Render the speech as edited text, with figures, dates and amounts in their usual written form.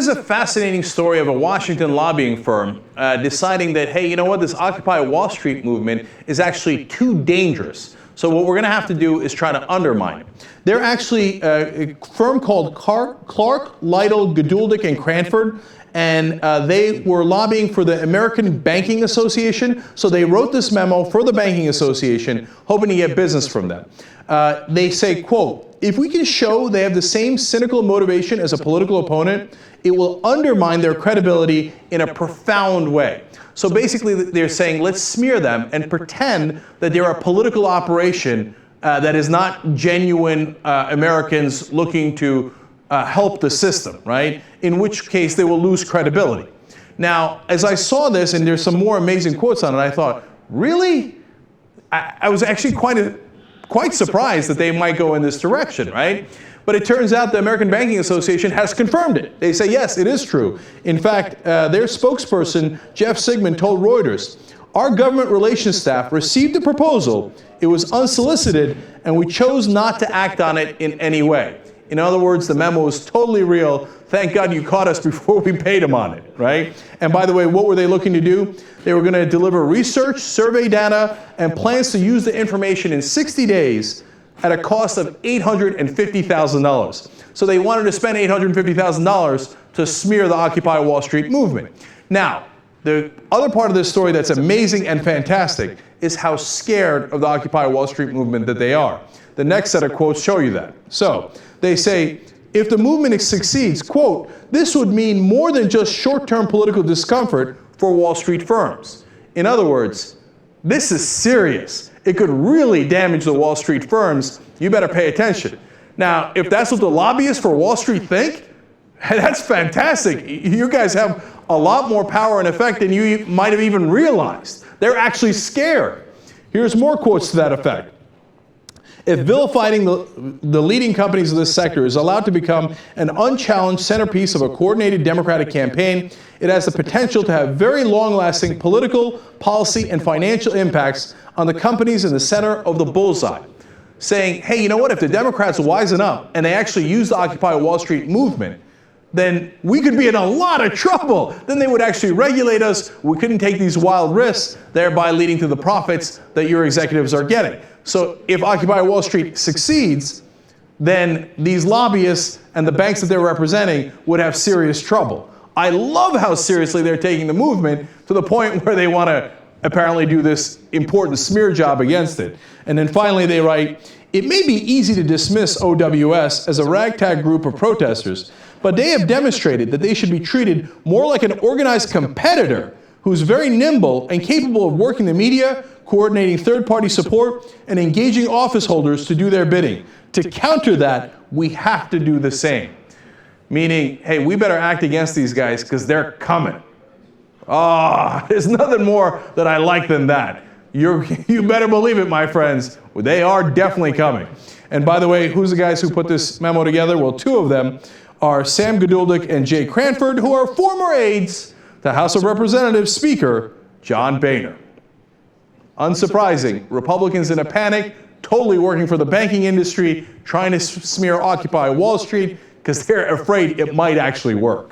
this is a fascinating story of a Washington lobbying firm deciding that, hey, you know what, this Occupy Wall Street movement is actually too dangerous. So what we're going to have to do is try to undermine it. They're actually a firm called Clark Lytle Geduldig Cranford, and they were lobbying for the American Banking Association. So they wrote this memo for the Banking Association, hoping to get business from them. They say, quote, "If we can show they have the same cynical motivation as a political opponent, it will undermine their credibility in a profound way." So basically they're saying, let's smear them and pretend that they're a political operation that is not genuine Americans looking to help the system, right? In which case they will lose credibility. Now, as I saw this, and there's some more amazing quotes on it, I thought, really? I was actually quite surprised that they might go in this direction, right? But it turns out the American Banking Association has confirmed it. They say, yes, it is true. In fact, their spokesperson, Jeff Sigmund, told Reuters, "Our government relations staff received a proposal. It was unsolicited, and we chose not to act on it in any way." In other words, the memo is totally real. Thank God you caught us before we paid them on it, right? And by the way, what were they looking to do? They were going to deliver research, survey data, and plans to use the information in 60 days at a cost of $850,000. So they wanted to spend $850,000 to smear the Occupy Wall Street movement. Now, the other part of this story that's amazing and fantastic is how scared of the Occupy Wall Street movement that they are. The next set of quotes show you that. So they say, if the movement succeeds, quote, "this would mean more than just short-term political discomfort for Wall Street firms." In other words, this is serious. It could really damage the Wall Street firms. You better pay attention. Now, if that's what the lobbyists for Wall Street think, that's fantastic. You guys have a lot more power and effect than you might have even realized. They're actually scared. Here's more quotes to that effect. If vilifying the leading companies of this sector is allowed to become an unchallenged centerpiece of a coordinated Democratic campaign, it has the potential to have very long-lasting political, policy, and financial impacts on the companies in the center of the bullseye. Saying, hey, you know what, if the Democrats wisen up and they actually use the Occupy Wall Street movement, then we could be in a lot of trouble. Then they would actually regulate us. We couldn't take these wild risks, thereby leading to the profits that your executives are getting. So if Occupy Wall Street succeeds, then these lobbyists and the banks that they're representing would have serious trouble. I love how seriously they're taking the movement to the point where they want to apparently do this important smear job against it. And then finally they write, "It may be easy to dismiss OWS as a ragtag group of protesters, but they have demonstrated that they should be treated more like an organized competitor who's very nimble and capable of working the media, coordinating third-party support, and engaging office holders to do their bidding. To counter that, we have to do the same." Meaning, hey, we better act against these guys because they're coming. There's nothing more that I like than that. You better believe it, my friends. They are definitely coming. And by the way, who's the guys who put this memo together? Well, two of them are Sam Geduldig and Jay Cranford, who are former aides to House of Representatives Speaker John Boehner. Unsurprising, Republicans in a panic, totally working for the banking industry, trying to smear Occupy Wall Street because they're afraid it might actually work.